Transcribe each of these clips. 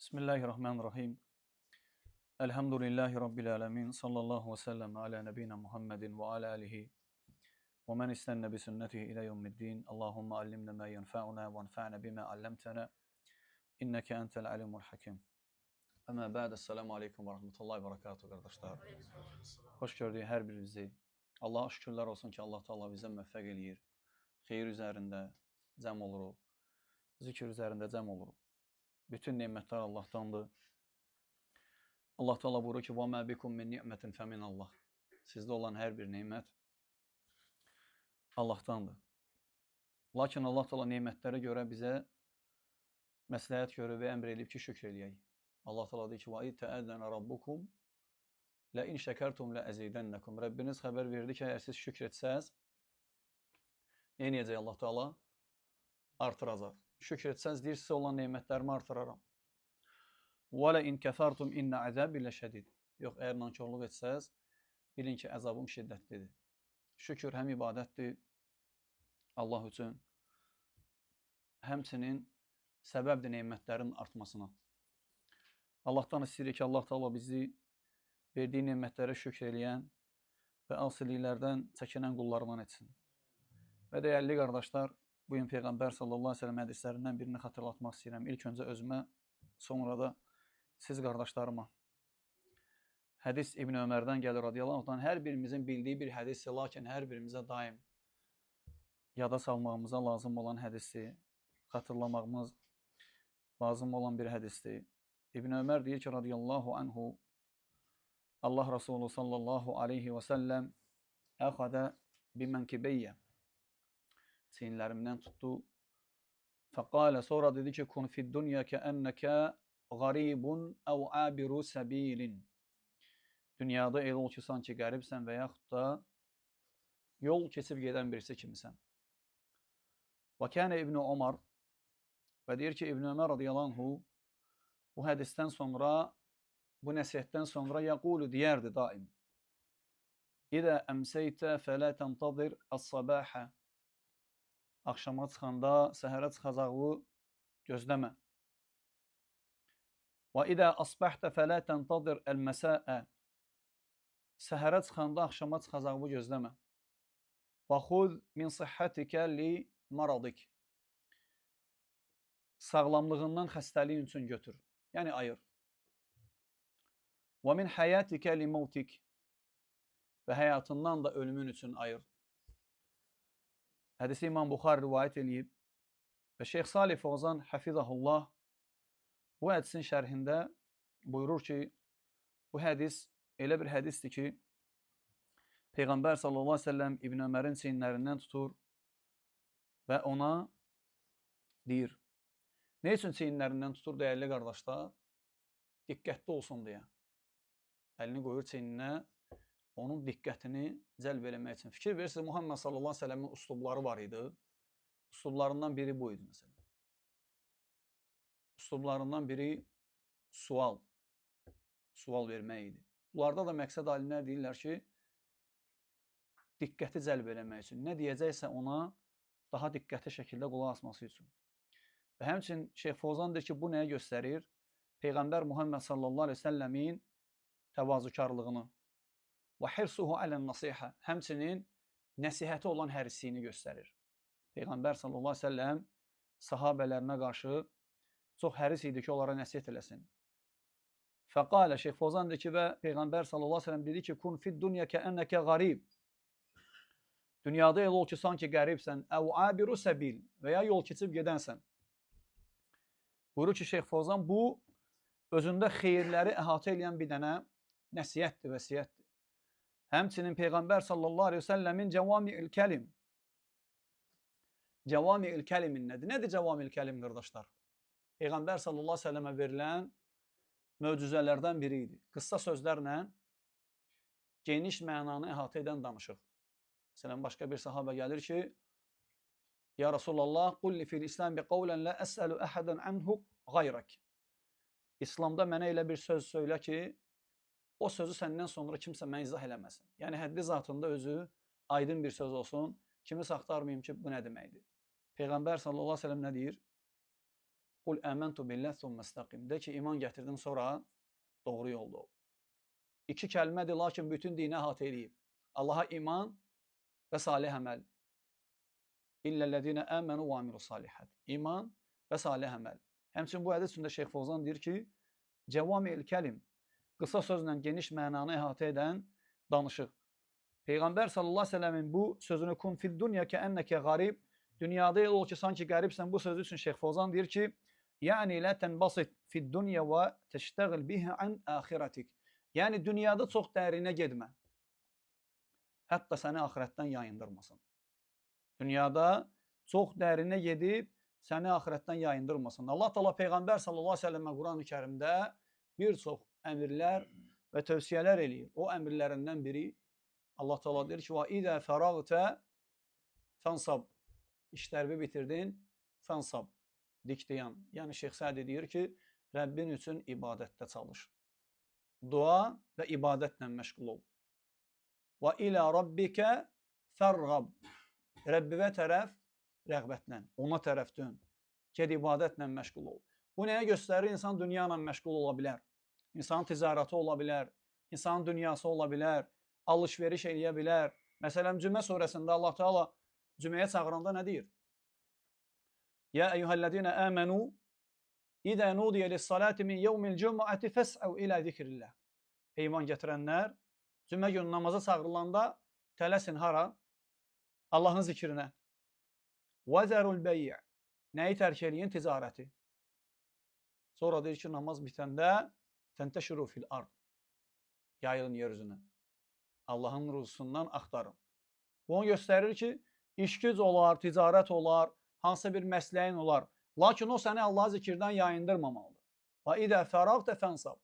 Bismillahirrahmanirrahim. Elhamdülillahi Rabbil alemin. Sallallahu ve sellem ala nebina Muhammedin ve ala alihi ve men istenne bi sünnetihi ila yevmiddin. Allahümme allimna ma yenfa'una ve enfa'na bima allamtana. İnneke entel alimul hakim. Ama ba'd. Esselamu aleyküm ve rahmetullahi ve berekatuhu kardeşler. Hoş gördük her birinizi. Allah'a şükürler olsun ki Allah Teala bize müvəffəq eləyir. Xeyir üzərində cəm oluruq. Zikr üzərində cəm oluruq. Bütün nemətlər Allah'tandır. Allah Teala buyurur ki: "Və mə bikum min ni'mətin fəmin Allah." Sizdə olan hər bir nemət Allah'tandır. Lakin Allah Teala nemətlərə görə bizə məsləhət görür və əmr edib ki, şükr eləyək. Allah Teala deyir ki: "Və itəəzzənə rabbukum la in şəkertum la əzidənnakum." Rəbbiniz xəbər verdi ki, əgər siz şükr etsəz, nə edəcək Allah Teala? Artıracaq. Şükr etsəz, deyir, sizə olan nemətlərimi artıraram. وَلَا اِنْ كَفَرْتُمْ اِنَّ عَذَابِ لَشَدِيدٍ. Yox, əgər nankörlük etsəz, bilin ki, əzabım şiddətlidir. Şükür həm ibadətdir Allah üçün, həmçinin səbəbdir nemətlərin artmasına. Allahdan istəyirik ki, Allah Teala bizi verdiyi nemətlərə şükr eləyən və asiliklərdən çəkinən qullarından etsin. Və dəyərli qardaşlar, bugün Peyğəmbər sallallahu aleyhi ve sellem hədislərindən birini xatırlatmaq istəyirəm. İlk öncə özümə, sonra da siz qardaşlarıma. Hədis İbn Ömərdən gəlir radiyallahu anhdan. Hər birimizin bildiyi bir hədisdir, lakin hər birimizə daim yada salmağımıza lazım olan hədisdir, xatırlamağımız lazım olan bir hədisdir. İbn Ömər deyir ki, radiyallahu anhu, Allah Resulü sallallahu aleyhi və səlləm əxədə bimənkibeyyə, çiyinlərimdən tutdu. Fəqalə, sonra dedi ki, kun fid dünya kəənnəkə qaribun əv abiru səbilin. Dünyada elə ol ki, sanki qəribsən və yaxud da yol keçib gedən birisi kimisən. Və kənə İbn Ömər, və deyir ki, İbn Ömər radiyallahu anhu bu hədisdən sonra, bu nəsihətdən sonra yəqulu deyərdi daim. İdə əmsəytə fələ təntadir əs-sabahə. Axşama çıxanda, səhərə çıxacağı gözləmə. Və idə asbəhtə fələ təntadir əl-məsəə. Səhərə çıxanda, axşama çıxacağı gözləmə. Və xud min sihhatikə li maradik. Sağlamlığından xəstəliyin üçün götür. Yəni ayır. Və min həyatikə li mautik. Və həyatından da ölümün üçün ayır. Hədisi İmam Buxari rivayət edib və Şeyx Salih Fəvzan Həfizəhullah bu hədisin şərhində buyurur ki, bu hədis elə bir hədisdir ki, Peyğəmbər sallallahu aleyhi ve sellem İbn Ömərin çiyinlərindən tutur və ona deyir. Ne üçün çiyinlərindən tutur, dəyərli qardaşlar? Diqqətli olsun deyə. Əlini qoyur çiyninə, onun diqqətini cəlb eləmək üçün. Fikir verirsiniz, Muhammed sallallahu aleyhi ve sellemin uslubları var idi. Uslublarından biri bu idi məsələn. Uslublarından biri sual vermək idi. Bunlarda da məqsəd alimlər deyirlər ki, diqqəti cəlb eləmək üçün. Nə deyəcəksə ona daha diqqətli şəkildə qulaq asması üçün. Və həmçinin Şeyx Fozan deyir ki, bu nəyə göstərir? Peyğəmbər Muhammed sallallahu aleyhi ve sellemin təvazükarlığını və hirsuhu alən-nasihə, həmçinin nəsihəti olan hərisliyini göstərir. Peyğəmbər sallallahu aleyhi ve sellem sahabələrinə qarşı çox həris idi ki, onlara nəsihət eləsin. Fəqalə, Şeyx Fozan deyir ki, və Peyğəmbər sallallahu aleyhi ve sellem dedi ki, kun fid dünya kəənnəkə qarib. Dünyada elə ol ki, sanki qəribsən, əv abiru səbil və ya yol keçib gedənsən. Buyurur ki, Şeyx Fozan, bu özündə xeyirləri əhatə edən bir dənə nəsiyyətdir, vəsiyyətdir. Həmçinin Peyğəmbər sallallahu aleyhi ve sellemin cəvami'il kəlim. Cəvami'il kəlimin nədir? Nədir cəvami'il kəlim, qardaşlar? Peyğəmbər sallallahu aleyhi ve sellemə verilən möcüzələrdən biri idi. Qıssa sözlərlə geniş mənanı əhatə edən danışıq. Məsələn, başqa bir sahabə gəlir ki, Ya Rasulallah, qulli fil İslam bi qavlən lə əsəlu əhədən anhu qayrək. İslamda mənə elə bir söz söylə ki, o sözü səndən sonra kimsə mənə izah eləməsin. Yəni, həddi zatında özü aydın bir söz olsun, kimi saxtarmayayım ki, bu nə deməkdir? Peyğəmbər sallallahu aleyhi ve sellem nə deyir? Qul əməntu billah thumma istaqim. De ki, iman gətirdim, sonra doğru yolda ol. İki kəlmədir, lakin bütün dini əhatə edib. Allaha iman və salih əməl. İllellezine amenu və amilus salihat. İman və salih əməl. Həmçinin bu hədis üstündə Şeyx Fozan deyir ki, cəvami'l kəlim, qısa sözlə geniş mənanı əhatə edən danışıq. Peyğəmbər sallallahu əleyhi və səlləmin bu sözünü kun fid dunya kəennəkə qarib, dünyada elə ol ki, sanki qəribsən, bu sözü üçün Şeyx Fozan deyir ki, yəni la tənbasit fid dunya və təştəğil bihi an axiratik. Yəni dünyada çox dərinə getmə. Hətta səni axirətdən yayındırmasın. Dünyada çox dərinə gedib səni axirətdən yayındırmasın. Allah Teala Peyğəmbər sallallahu əleyhi və səlləmə Qurani-Kərimdə bir çox əmrlər və tövsiyələr eləyir. O əmrlərindən biri Allah Teala deyir ki: "Və izə fərağtə fansab." İşlərini bitirdin, fansab. Dikdiyan. Yəni Şeyx Sədi deyir ki, Rəbbin üçün ibadətdə çalış. Dua və ibadətlə məşğul ol. Və ilə rabbikə fərğab. Rəbbivə tərəf rəğbətlə, ona tərəf dön. Ged ibadətlə məşğul ol. Bu nəyə göstərir? İnsan dünya ilə məşğul ola bilər. İnsanın ticarəti ola bilər. İnsanın dünyası ola bilər. Alış-veriş eləyə bilər. Məsələn, Cümə surəsində Allah Teala Cüməyə çağıranda nə deyir? Ya eyyuhəllezine amenu İdə nudiyə lis-salati min yevmil cumu'ati fes'u ilə zikrillah. İman gətirənlər Cümə günü namaza çağırılanda tələsin hara? Allahın zikrinə. Vəzərul bəy'. Nəyi tərk eləyin? Ticarəti. Sonra deyir ki, namaz bitəndə fəntəşiru fil ard. Yayılın yeryüzünə. Allahın ruzusundan axtarın. Bu onu göstərir ki, iş-güc olar, ticarət olar, hansı bir məsləyin olar. Lakin o səni Allah'a zikirdən yayındırmamalıdır. Və idə fərağtə fənsab.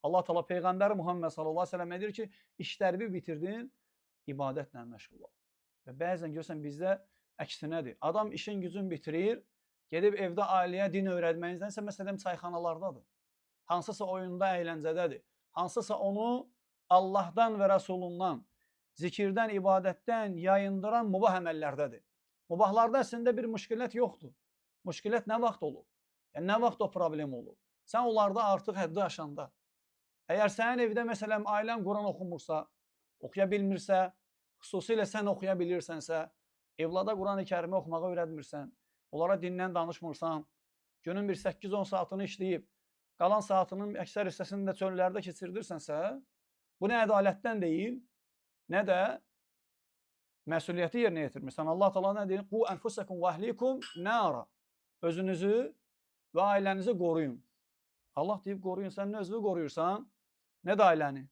Allah Teala Peyğəmbər Muhammed sallallahu əleyhi və səlləm deyir ki, işlərini bitirdin, ibadətlə məşğul ol. Və bəzən görsən bizdə əksinədir. Adam işin gücün bitirir, gedib evdə ailəyə din öyrətməyinizdən məsələn çayxanalardadır. Hansısa oyunda, əyləncədədir. Hansısa onu Allahdan və Rəsulundan, zikirdən, ibadətdən yayındıran mubah əməllərdədir. Mubahlarda əslində bir müşkilət yoxdur. Müşkilət nə vaxt olur? Yəni, nə vaxt o problem olur? Sən onlarda artıq həddi aşanda. Əgər sənin evdə, məsələn, ailən Quran oxumursa, oxuya bilmirsə, xüsusilə sən oxuya bilirsənsə, evlada Quran-ı Kərimi oxumağı öyrətmirsən, onlara dindən danışmırsan, günün bir 8-10 saatını işləyib, qalan saatının əksər hissəsini də çöllərdə keçirdirsənsə, bu nə ədalətdən deyil, nə də məsuliyyəti yerinə yetirmirsən. Allah Teala nə deyir? Qu ənfusakum və əhlikum nara. Özünüzü və ailənizi qoruyun. Allah deyib qoruyun. Sən nə özünü qoruyursan, nə də ailəni.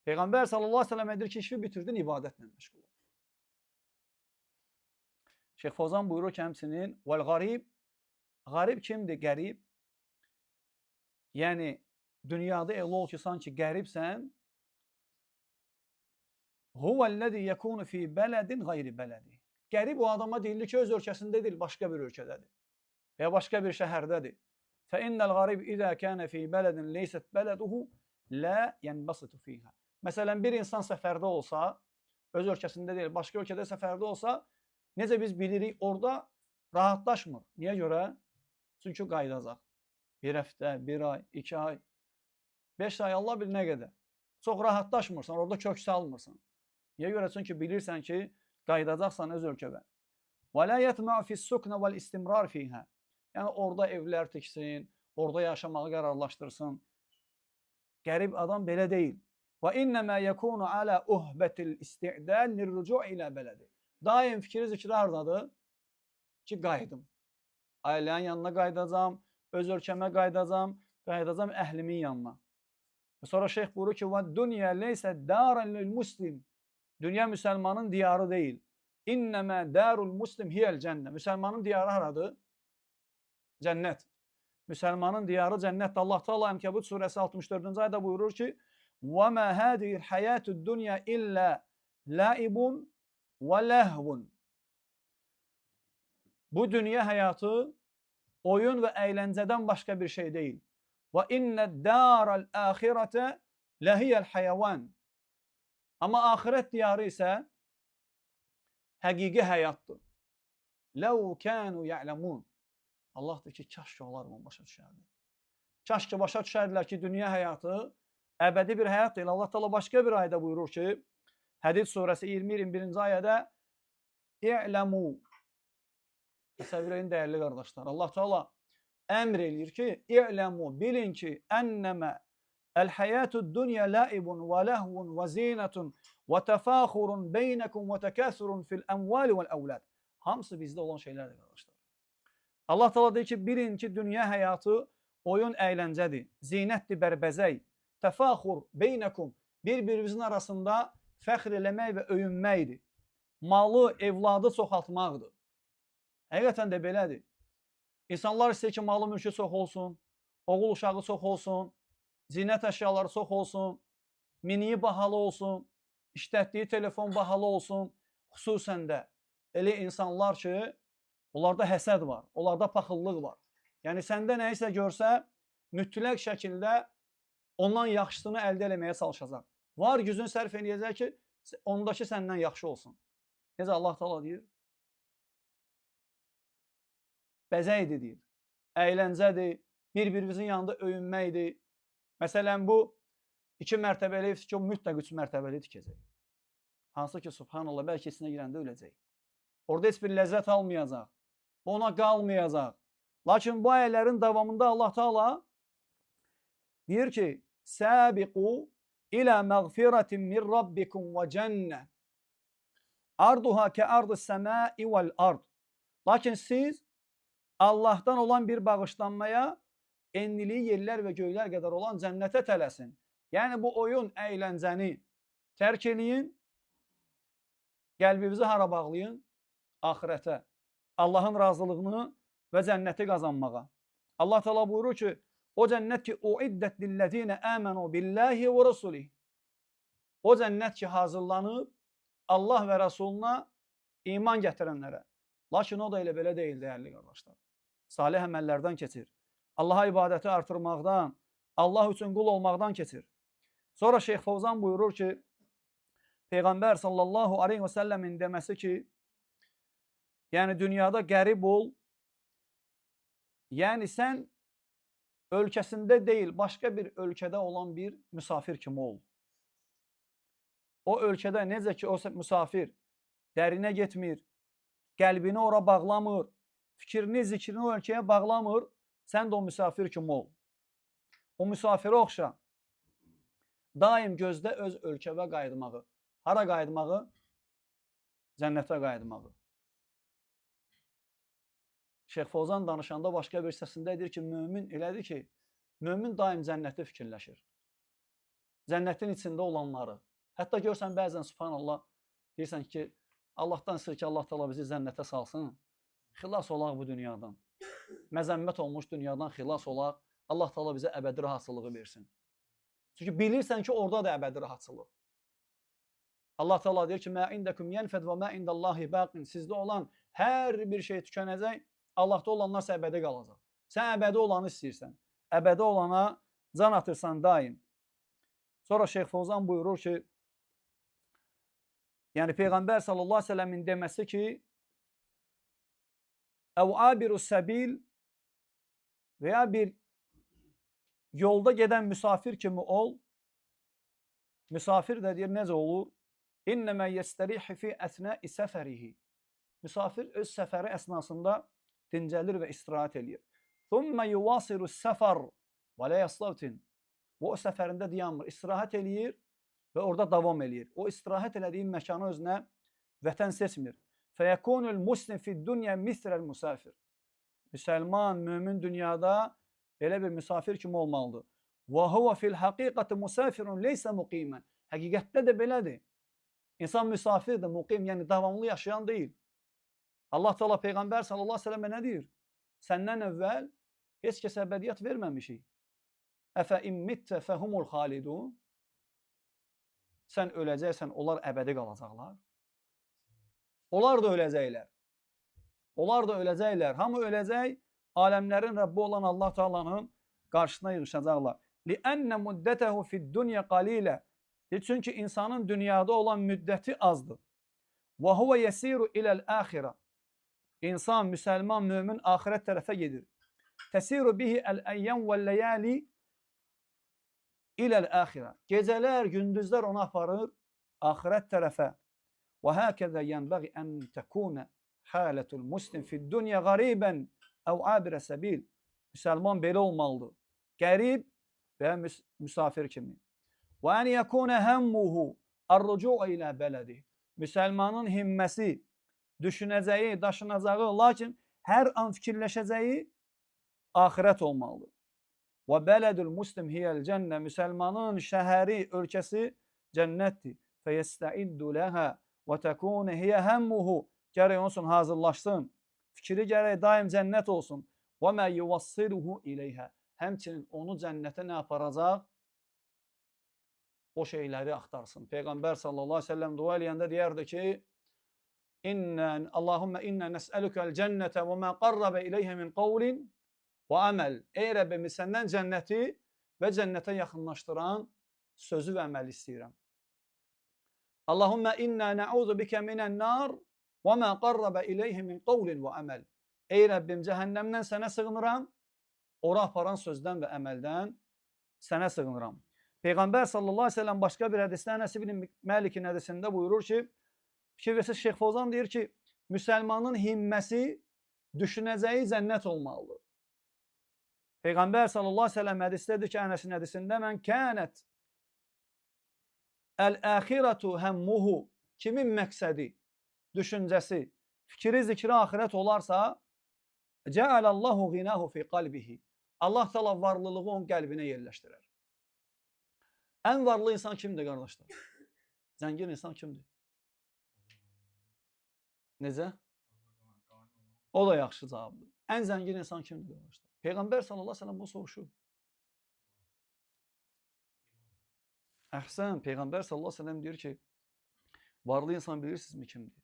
Peyğəmbər sallallahu əleyhi və səlləm edir ki, işi bitirdin, ibadətlə məşğul ol. Şeyx Fozan buyurur ki, həmçinin vəl qarib. Qarib kimdir? Qərib. Yəni dünyada elə ol ki, sanki qəribsən. Huvəl-ləzi yekunu fi bələdin qeyri bələdi. Qərib o adama deyilir ki, öz ölkəsində deyil, başqa bir ölkədədir. Və ya başqa bir şəhərdədir. Fə innəl qarib izə kənə fi bələdin leysət bələduhu lə yənbəsitu fiyhə. Məsələn, bir insan səfərdə olsa, öz ölkəsində deyil, başqa ölkədə səfərdə olsa, necə biz bilirik, orada rahatlaşmır. Niyə görə? Çünki qaydacaq. Bir həftə, bir ay, 2 ay, 5 ay, Allah bilir nə qədər. Çox rahatlaşmırsan, orada kök salmırsan. Niyə görə? Çünki bilirsən ki, qaydacaqsan öz ölkədə. Və lə yətmə fis-suknə vəl-istimrar fiyhə. Yəni, orada evlər tiksin, orada yaşamağı qərarlaşdırsın. Qərib adam belə deyil. Və innəmə yəkunu alə uhbətil isti'dəl nir-rucu' ilə bələdi. Daim fikri zikri hardadır? Ki, qayıdım. Ailənin yanına qaydacam, öz ölkəmə qaydacam, qaydacam əhlimin yanına. Və sonra şeyx buyurur ki, və dünya leysə dərən lil-muslim. Dünya müsəlmanın diyarı deyil. İnnəmə dərul muslim hiyəl cənnə. Müsəlmanın diyarı haradır? Cənnət. Müsəlmanın diyarı cənnətdir. Allah Teala Ənkəbut surəsi 64-cü ayda buyurur ki, və mə hədihil həyətüd dünya illə ləibun və ləhvun. Bu dünya həyatı oyun və əyləncədən başqa bir şey deyil. Və innə dərəl əxirətə ləhiyəl həyəvan. Amma axirət diyarı isə həqiqi həyatdır. Ləv kənu ya'ləmun. Allah deyir ki, kaş ki onlar bunu başa düşərdi. Kaş ki başa düşərdilər ki, dünya həyatı əbədi bir həyat deyil. Allah Teala başqa bir ayədə buyurur ki, Hədid surəsi 20-21-ci ayədə İ'ləmu. Təsəvvür edin dəyərli qardaşlar. Allah Teala əmr eləyir ki, İ'ləmu, bilin ki, ənəmə el-hayatud dunya la'ibun və ləhvun və zinətun və təfəxurun beynəkum və təkəsurun fil əmvali vəl əvlad. Hamısı bizdə olan şeylərdir qardaşlar. Allah Teala deyir ki, bilin ki, dünya həyatı oyun əyləncədir, zinətdir, bərbəzək, təfəxur beynəkum, bir-birimizin arasında fəxr eləmək və öyünməkdir. Malı, evladı çoxaltmaqdır. Həqiqətən də belədir. İnsanlar istəyir ki, malı mülkü çox olsun, oğul uşağı çox olsun, zinət əşyaları çox olsun, miniyi bahalı olsun, işlətdiyi telefon bahalı olsun. Xüsusən də elə insanlar ki, onlarda həsəd var, onlarda paxıllıq var. Yəni, səndə nəyisə görsə, mütləq şəkildə ondan yaxşısını əldə eləməyə çalışacaq. Var gücünü sərf eləyəcək ki, ondakı səndən yaxşı olsun. Necə Allah Teala deyir? Bəzəkdir, deyir. Əyləncədir, bir-birimizin yanında öyünməkdir. Məsələn, bu 2 mərtəbəli ev ki, o mütləq 3 mərtəbəli tikəcək. Hansı ki, subhanallah, bəlkə içinə girəndə öləcək. Orada heç bir ləzzət almayacaq. Ona qalmayacaq. Lakin bu ayələrin davamında Allah Teala deyir ki, Səbiqu ilə məğfirətin min rabbikum və cənnə arduha kə'ardis səmai vəl ard. Lakin siz Allahdan olan bir bağışlanmaya enliliyi yerlər və göylər qədər olan cənnətə tələsin. Yəni, bu oyun əyləncəni tərk eləyin, qəlbinizi hara bağlayın? Axirətə. Allahın razılığını və cənnəti qazanmağa. Allah Teala buyurur ki, o cənnət ki, uiddət lillezine amanu billahi və rasulih. O cənnət ki, hazırlanıb Allah və Rasuluna iman gətirənlərə. Lakin o da elə belə deyil, dəyərli qardaşlar. Salih əməllərdən keçir. Allaha ibadəti artırmaqdan, Allah üçün qul olmaqdan keçir. Sonra Şeyx Fovzan buyurur ki, Peyğəmbər sallallahu aleyhi və səlləmin deməsi ki, yəni dünyada qərib ol, yəni sən ölkəsində deyil, başqa bir ölkədə olan bir müsafir kimi ol. O ölkədə necə ki, o müsafir dərinə getmir, qəlbini ora bağlamır, fikrini, zikrini o ölkəyə bağlamır, sən də o müsafir kimi ol. O müsafirə oxşa. Daim gözdə öz ölkəvə qayıtmağı. Hara qayıtmağı? Cənnətə qayıtmağı. Şeyx Fovzan danışanda başqa bir səsində deyir ki, mömin elədir ki, mömin daim cənnəti fikirləşir. Cənnətin içində olanları. Hətta görsən bəzən, subhanallah, deyirsən ki, Allahdan istəyir ki, Allah Teala bizi cənnətə salsın, xilas olaq bu dünyadan. Məzəmmət olmuş dünyadan xilas olaq, Allah Teala bizə əbədi rahatsızlığı versin. Çünki bilirsən ki, orada da əbədi rahatsızlıq. Allah Teala deyir ki, mə indəkum yənfəd və mə indəllahi baqin. Sizdə olan hər bir şey tükənəcək, Allahda olanlar sən əbədi qalacaq. Sən əbədi olanı istəyirsən. Əbədi olana can atırsan daim. Sonra Şeyx Fovzan buyurur ki, yəni Peyğəmbər sallallahu aleyhi ve sellemin deməsi ki, əv abiru səbil veya bir yolda gedən müsafir kimi ol. Müsafir də deyir, necə olur? İnnəmə yəstərihi fi əsnəi səfərihi. Müsafir öz səfəri əsnasında dincəlir və istirahət eləyir. Thumma yuvasiru səfər və la yaslavtin. O səfərində dayanmır, istirahət eləyir və orada davam eləyir. O istirahət elədiyi məkanı özünə vətən seçmir. Fəyəkunul muslim fid dunya misrəl musafir. Müsəlman, mömin dünyada belə bir müsafir kimi olmalıdır. Və huve fil haqiqati musafirun leysa muqiman. Həqiqətdə də belədir. İnsan müsafirdir, muqim, yəni davamlı yaşayan deyil. Allah Teala Peyğəmbər sallallahu aleyhi ve sellemə nə deyir? Səndən əvvəl heç kəsə əbədiyyət verməmişik. Əfə immittə fəhumul xalidun. Sən öləcəksən, onlar əbədi qalacaqlar. Onlar da öləcəklər. Onlar da öləcəklər. Hamı öləcək, aləmlərin Rəbbi olan Allah Teala'nın qarşısına yığışacaqlar. Li'ənnə müddətəhu fid-dunya qalilə. Çünki insanın dünyada olan müddəti azdır. Və huvə yəsiru iləl-əxirə. İnsan, müsəlman, mömin axirət tərəfə gedir. Təsiru bihi əl-əyyəm və-ləyali iləl-əxirə. Gecələr, gündüzlər onu aparır axirət tərəfə. Və həkəzə yənbəği ən təkunə halətul muslim fid-dunya qaribən əv abirə səbil. Müsəlman belə olmalıdır. Qərib və müsafir kimi. Və ən yəkunə həmmuhu ar-rucu'u ilə bələdi. Müsəlmanın himməsi, düşünəcəyi, daşınacağı, lakin hər an fikirləşəcəyi axirət olmalıdır. Və bələdül muslim hiyəl cənnə. Müsəlmanın şəhəri, ölkəsi cənnətdir. Fəyəstəiddu ləhə və təkunə hiyə həmmuhu. Gərək olsun, hazırlaşsın. Fikri gərək daim cənnət olsun. Və mə yuvassiruhu iləyhə. Həmçinin onu cənnətə nə aparacaq? O şeyləri axtarsın. Peyğəmbər sallallahu aleyhi ve sellem dua eləyəndə deyərdi ki, Allahümmə innə nəsəlükəl cənnətə və mə qarrabə iləyhə min qavlin və əməl. Ey Rəbbim, səndən cənnəti və cənnətə yaxınlaşdıran sözü və əməl istəyirəm. Allahümmə innə nə'udhu bikə minən nar və mə qarrabə iləyhə min qavlin və əməl. Ey Rəbbim, cəhənnəmdən sənə sığınıram, ora aparan sözdən və əməldən sənə sığınıram. Peyğəmbər sallallahu aleyhi ve sellem başqa bir hədisdə Ənəs ibn Məlikin hədisində buyurur ki, fikirvəsiz Şeyx Fozan deyir ki, müsəlmanın himməsi, düşünəcəyi cənnət olmalıdır. Peyğəmbər sallallahu aleyhi ve sellem hədisdədir ki, Ənəsin hədisində mən kənət əl-əxirətu həmmuhu, kimin məqsədi, düşüncəsi, fikri, zikri, axirət olarsa, cəalallahu ğinahu fi qalbihi. Allah təala varlılığı onun qəlbinə yerləşdirər. Ən varlı insan kimdir, qardaşlar? Zəngin insan kimdir? Necə? O da yaxşı cavabdır. Ən zəngin insan kimdir, qardaşlar? Peyğəmbər sallallahu aleyhi ve sellem bunu soruşur. Əhsən, Peyğəmbər sallallahu aleyhi ve sellem deyir ki, varlı insan bilirsinizmi kimdir?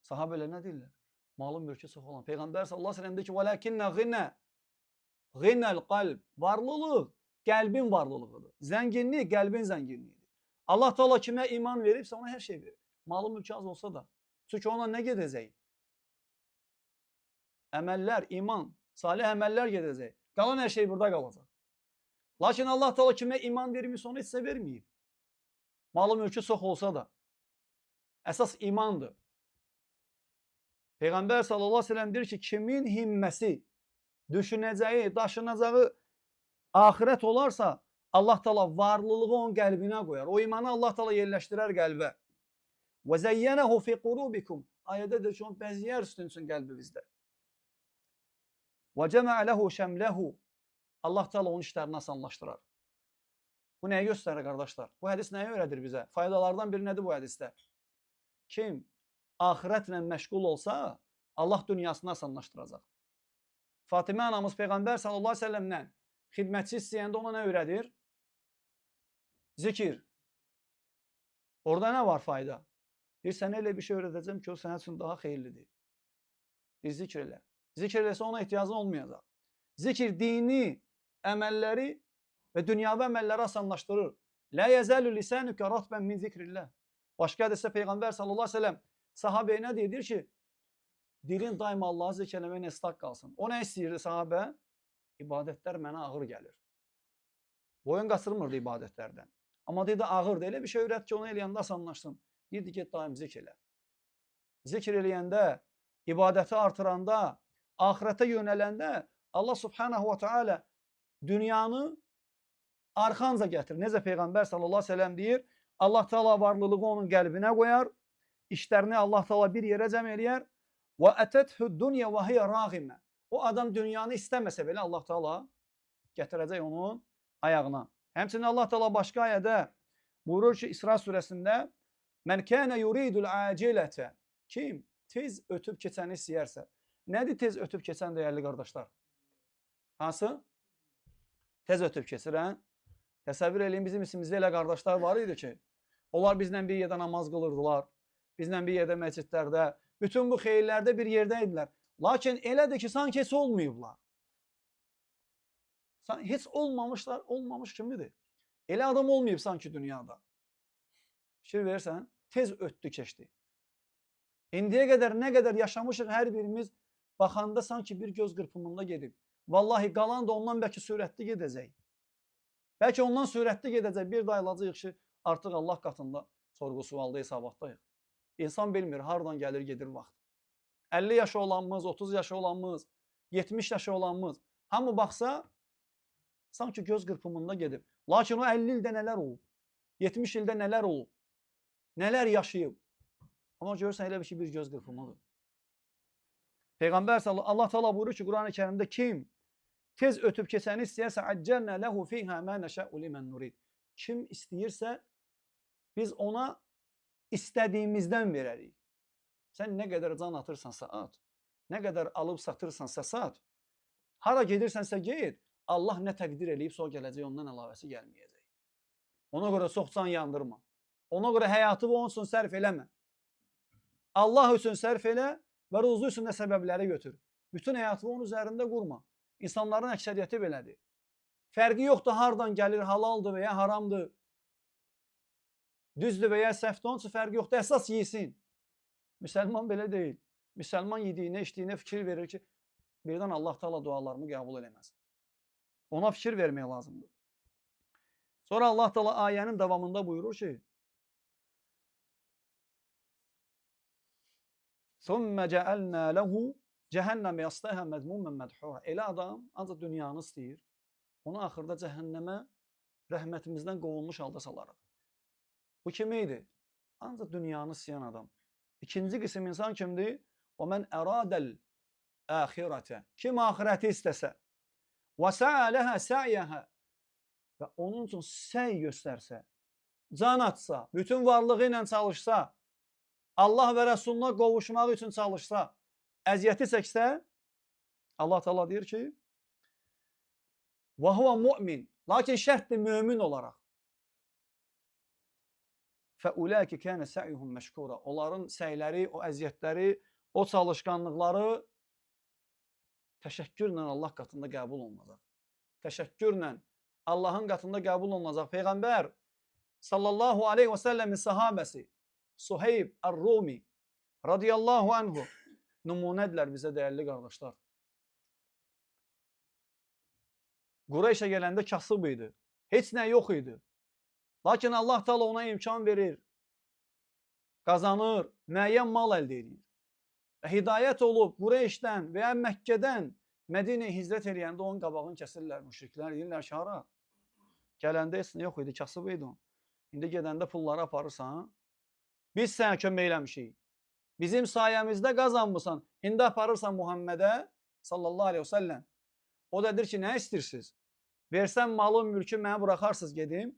Sahabələr nə deyirlər? Malın mülkü çox olan. Peyğəmbər sallallahu aleyhi ve sellem deyir ki, vələkinnə ğinə, ğinəl qalb. Varlılıq qəlbin varlılığıdır. Zənginlik qəlbin zənginliyidir. Allah Teala kimə iman veribsə ona hər şey verir. Malı mülkü az olsa da. Çünki ona nə gedəcək? Əməllər, iman, salih əməllər gedəcək. Qalan hər şey burada qalacaq. Lakin Allah Teala kimə iman vermişsə onu heç sizə verməyib. Malı mülkü çox olsa da. Əsas imandır. Peyğəmbər sallallahu aleyhi ve sellem deyir ki, kimin himməsi, düşünəcəyi, daşınacağı axirət olarsa, Allah Teala varlılığı onun qəlbinə qoyar. O imanı Allah Teala yerləşdirər qəlbə. Və zəyyənəhu fi qurubikum. Ayədə deyir ki, onu bəzəyər üstünsün qəlbimizdə. Və cəmə'ə ləhu şəmləhu. Allah Teala onun işlərini asanlaşdırar. Bu nəyə göstərir, qardaşlar? Bu hədis nəyə öyrədir bizə? Faydalardan biri nədir bu hədisdə? Kim axirətlə məşğul olsa, Allah dünyasını asanlaşdıracaq. Fatimə anamız Peyğəmbər sallallahu aleyhi ve sellemdən xidmətçi istəyəndə ona nə öyrədir? Zikir. Orada nə var fayda? Deyir, sənə elə bir şey öyrədəcəm ki, o sənə üçün daha xeyirlidir. Deyir, zikr elə. Zikr eləsə ona ehtiyacın olmayacaq. Zikir dini əməlləri və dünyavi əməlləri asanlaşdırır. Lə yəzəlü lisənükə ratbən min zikrilləh. Başqa hədisdə Peyğəmbər sallallahu aleyhi ve sellem sahabəyə nə deyir ki, dilin daima Allah'ı zikr eləməklə ıslaq qalsın. O nə istəyirdi sahabə? İbadətlər mənə ağır gəlir. Boyun qaçırmırdı ibadətlərdən. Amma deyir, ağırdır. Elə bir şey öyrət ki, onu eləyəndə asanlaşsın. Deyirdi ki, daim zikr elə. Zikr eləyəndə, ibadəti artıranda, axirətə yönələndə Allah subhanahu wa ta'ala dünyanı arxanca gətirir. Necə Peyğəmbər sallallahu aleyhi ve sellem deyir, Allah Teala varlılığı onun qəlbinə qoyar, işlərini Allah Teala bir yerə cəm eləyər və ətəthü dünya və hiyə rağimə. O adam dünyanı istəməsə belə Allah Teala gətirəcək onun ayağına. Həmçinin Allah Teala başqa ayədə buyurur ki, İsra surəsində Mən kənə yuridul acilətə. Kim tez ötüb keçəni istəyərsə. Nədir tez ötüb keçən dəyərli qardaşlar? Hansı? Tez ötüb keçir, hə? Təsəvvür eləyin, bizim isimizdə elə qardaşlar var idi ki, onlar bizlə bir yerdə namaz qılırdılar, bizlə bir yerdə məscidlərdə, bütün bu xeyirlərdə bir yerdə idilər. Lakin elədir ki, sanki heç olmayıblar. Heç olmamışlar, olmamış kimidir? Elə adam olmayıb sanki dünyada. Fikir verirsən, tez ötdü, keçdi. İndiyə qədər nə qədər yaşamışıq hər birimiz baxanda sanki bir göz qırpımında gedib. Vallahi qalan da ondan bəlkə sürətli gedəcək. Bəlkə ondan sürətli gedəcək. Bir dayılacaq ki, artıq Allah qatında sorğu-sualda, hesabatdayıq. İnsan bilmir, hardan gəlir, gedir vaxt. 50 yaşı olanımız, 30 yaşı olanımız, 70 yaşı olanımız, hamı baxsa, sanki göz qırpımında gedib. Lakin o 50 ildə nələr olub? 70 ildə nələr olub? Nələr yaşayıb? Amma görürsən, elə bir ki, bir göz qırpımıdır. Peyğəmbər Allah Teala buyurur ki, Quran-ı Kərimdə kim tez ötüb keçəni istəyərsə, əccəlnə ləhu fiyhə mə nəşə'u limən nurid. Kim istəyirsə, biz ona istədiyimizdən verərik. Sən nə qədər can atırsansa at, nə qədər alıb satırsansa sat, hara gedirsənsə ged, Allah nə təqdir eləyibsə o gələcək, ondan əlavəsi gəlməyəcək. Ona görə çox can yandırma. Ona görə həyatı onun üçün sərf eləmə. Allah üçün sərf elə və ruzu üçün də səbəbləri götür. Bütün həyatı onun üzərində qurma. İnsanların əksəriyyəti belədir. Fərqi yoxdur, hardan gəlir, halaldır və ya haramdır. Düzdür və ya səhvdir, onun üçün fərqi yoxdur. Əsas yesin. Müsəlman belə deyil. Müsəlman yediyinə, içdiyinə fikir verir ki, birdən Allah Teala dualarımı qəbul eləməz. Ona fikir vermək lazımdır. Sonra Allah Teala ayənin davamında buyurur ki, ثُمَّ جَعَلْنَا لَهُ cəhənnəm yastəhə məzmumən mədhura. Elə adam ancaq dünyanı istəyir. Onu axırda cəhənnəmə rəhmətimizdən qovulmuş halda salarıq. Bu kim idi? Ancaq dünyanı istəyən adam. İkinci qism insan kimdir? O mən əradəl əxirətə. Kim axirəti istəsə. Və sə'ələhə sə'yəhə. Və onun üçün səy göstərsə, can atsa, bütün varlığı ilə çalışsa, Allah və Rəsuluna qovuşmaq üçün çalışsa, əziyyəti çəksə, Allah Teala deyir ki, və huvə mümin, lakin şərtdir mömin olaraq. Fəuləki kənə sə'yuhum məşkura. Onların səyləri, o əziyyətləri, o çalışqanlıqları təşəkkürlə Allah qatında qəbul olunacaq. Təşəkkürlə Allahın qatında qəbul olunacaq. Peyğəmbər sallallahu aleyhi və səlləmin sahabəsi Suheyb Ər-Rumi radiyallahu anhu nümunədirlər bizə dəyərli qardaşlar. Qureyşə gələndə kasıb idi. Heç nə yox idi. Lakin Allah Teala ona imkan verir. Qazanır, müəyyən mal əldə edir. Hidayət olub Qureyşdən və ya Məkkədən Mədinəyə hicrət eləyəndə onun qabağını kəsirlər müşriklər. Deyirlər ki, hara? Gələndə heç nə yox idi, kasıb idi. İndi gedəndə pulları aparırsan, biz sənə kömək eləmişik. Bizim sayəmizdə qazanmısan. İndi aparırsan Muhammedə sallallahu aleyhi ve sellem. O da deyir ki, nə istəyirsiniz? Versən malın, mülkü mənə buraxarsınız gedim.